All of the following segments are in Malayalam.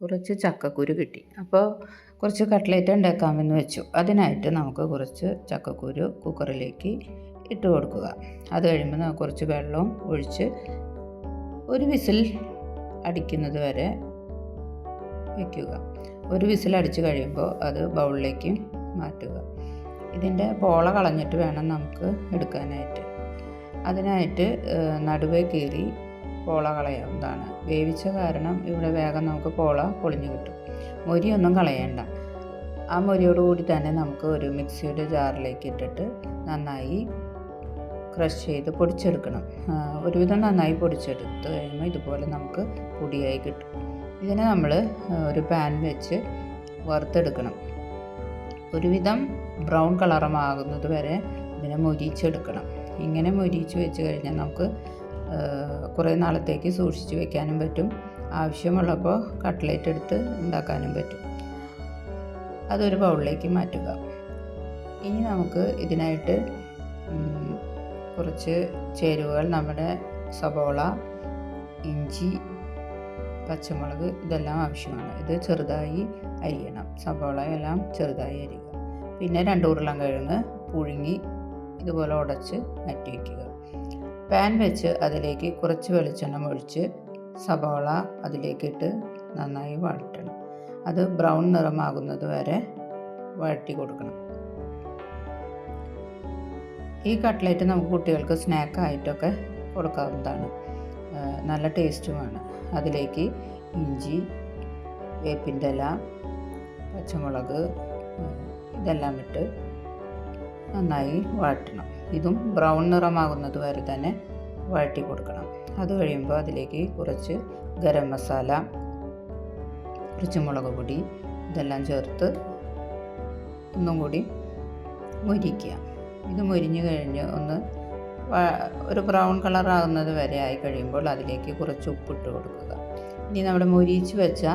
കുറച്ച് ചക്കക്കുരു കിട്ടി. അപ്പോൾ കുറച്ച് കട്ട്ലേറ്റ് ഉണ്ടാക്കാമെന്ന് വെച്ചു. അതിനായിട്ട് നമുക്ക് കുറച്ച് ചക്കക്കുരു കുക്കറിലേക്ക് ഇട്ട് കൊടുക്കുക. അത് കഴിയുമ്പോൾ നമുക്ക് കുറച്ച് വെള്ളം ഒഴിച്ച് ഒരു വിസിൽ അടിക്കുന്നത് വരെ വയ്ക്കുക. ഒരു വിസിൽ അടിച്ച് കഴിയുമ്പോൾ അത് ബൗളിലേക്ക് മാറ്റുക. ഇതിൻ്റെ പോള കളഞ്ഞിട്ട് വേണം നമുക്ക് എടുക്കാനായിട്ട്. അതിനായിട്ട് നടുവേ കീറി പോള കളയാവുന്നതാണ്. വേവിച്ച കാരണം ഇവിടെ വേഗം നമുക്ക് പോള പൊളിഞ്ഞു കിട്ടും. മൊരിയൊന്നും കളയണ്ട. ആ മൊരിയോടുകൂടി തന്നെ നമുക്ക് ഒരു മിക്സിയുടെ ജാറിലേക്ക് ഇട്ടിട്ട് നന്നായി ക്രഷ് ചെയ്ത് പൊടിച്ചെടുക്കണം. ഒരുവിധം നന്നായി പൊടിച്ചെടുത്ത് കഴിയുമ്പോൾ ഇതുപോലെ നമുക്ക് പൊടിയായി കിട്ടും. ഇതിനെ നമ്മൾ ഒരു പാൻ വെച്ച് വറുത്തെടുക്കണം. ഒരുവിധം ബ്രൗൺ കളറുമാകുന്നത് വരെ ഇതിനെ മൊരിച്ചെടുക്കണം. ഇങ്ങനെ മൊരിച്ച് വെച്ച് കഴിഞ്ഞാൽ നമുക്ക് കുറേ നാളത്തേക്ക് സൂക്ഷിച്ച് വെക്കാനും പറ്റും. ആവശ്യമുള്ളപ്പോൾ കട്ട്ലേറ്റ് എടുത്ത് ഉണ്ടാക്കാനും പറ്റും. അതൊരു ബൗളിലേക്ക് മാറ്റുക. ഇനി നമുക്ക് ഇതിനായിട്ട് കുറച്ച് ചേരുവകൾ, നമ്മുടെ സബോള, ഇഞ്ചി, പച്ചമുളക് ഇതെല്ലാം ആവശ്യമാണ്. ഇത് ചെറുതായി അരിയണം. സബോള എല്ലാം ചെറുതായി അരിയുക. പിന്നെ 2 ഉരുളൻകിഴങ്ങ് പുഴുങ്ങി ഇതുപോലെ ഉടച്ച് മാറ്റി വയ്ക്കുക. പാൻ വെച്ച് അതിലേക്ക് കുറച്ച് വെളിച്ചെണ്ണ ഒഴിച്ച് സബോള അതിലേക്കിട്ട് നന്നായി വഴറ്റണം. അത് ബ്രൗൺ നിറമാകുന്നത് വരെ വഴറ്റി കൊടുക്കണം. ഈ കട്ട്ലേറ്റ് നമുക്ക് കുട്ടികൾക്ക് സ്നാക്കായിട്ടൊക്കെ കൊടുക്കാവുന്നതാണ്. നല്ല ടേസ്റ്റുമാണ്. അതിലേക്ക് ഇഞ്ചി, വേപ്പിൻ്റെ ഇല, പച്ചമുളക് ഇതെല്ലാം ഇട്ട് നന്നായി വഴറ്റണം. ഇതും ബ്രൗൺ നിറമാകുന്നത് വരെ തന്നെ വഴറ്റി കൊടുക്കണം. അത് കഴിയുമ്പോൾ അതിലേക്ക് കുറച്ച് ഗരം മസാല, കുറച്ച് മുളക് പൊടി ഇതെല്ലാം ചേർത്ത് ഒന്നും കൂടി മൊരിക്കുക. ഇത് മൊരിഞ്ഞ് കഴിഞ്ഞ് ഒരു ബ്രൗൺ കളറാകുന്നത് വരെ ആയി കഴിയുമ്പോൾ അതിലേക്ക് കുറച്ച് ഉപ്പിട്ട് കൊടുക്കുക. ഇനി നമ്മുടെ മൊരിച്ച് വെച്ച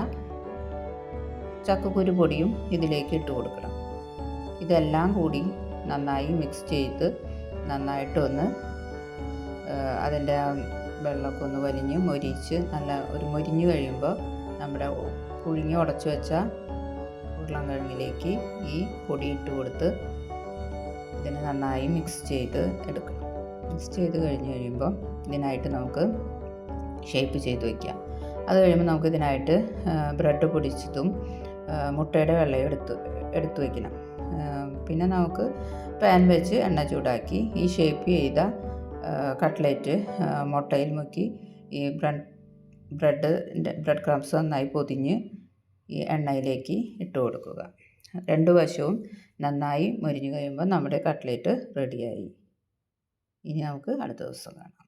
ചക്കക്കുരു പൊടിയും ഇതിലേക്ക് ഇട്ട് കൊടുക്കണം. ഇതെല്ലാം കൂടി നന്നായി മിക്സ് ചെയ്ത് നന്നായിട്ടൊന്ന് അതിൻ്റെ വെള്ളമൊക്കെ ഒന്ന് വലിഞ്ഞ് മൊരിച്ച് നല്ല ഒരു മൊരിഞ്ഞ് കഴിയുമ്പോൾ നമ്മുടെ പുഴുങ്ങി ഉടച്ചു വെച്ച ഉരുളൻകിഴങ്ങിലേക്ക് ഈ പൊടി ഇട്ട് കൊടുത്ത് ഇതിനെ നന്നായി മിക്സ് ചെയ്ത് എടുക്കണം. മിക്സ് ചെയ്ത് കഴിഞ്ഞ് കഴിയുമ്പോൾ ഇതിനായിട്ട് നമുക്ക് ഷേപ്പ് ചെയ്ത് വയ്ക്കാം. അത് കഴിയുമ്പോൾ നമുക്ക് ഇതിനായിട്ട് ബ്രെഡ് പൊടിച്ചതും മുട്ടയുടെ വെള്ളയും എടുത്ത് വയ്ക്കണം. പിന്നെ നമുക്ക് പാൻ വെച്ച് എണ്ണ ചൂടാക്കി ഈ ഷേപ്പ് ചെയ്ത കട്ട്ലേറ്റ് മുട്ടയിൽ മുക്കി ഈ ബ്രെഡ് ക്രംസ് നന്നായി പൊതിഞ്ഞ് ഈ എണ്ണയിലേക്ക് ഇട്ട് കൊടുക്കുക. 2 വശവും നന്നായി മൊരിഞ്ഞ് കഴിയുമ്പോൾ നമ്മുടെ കട്ട്ലേറ്റ് റെഡിയായി. ഇനി നമുക്ക് അടുത്ത ദിവസം കാണാം.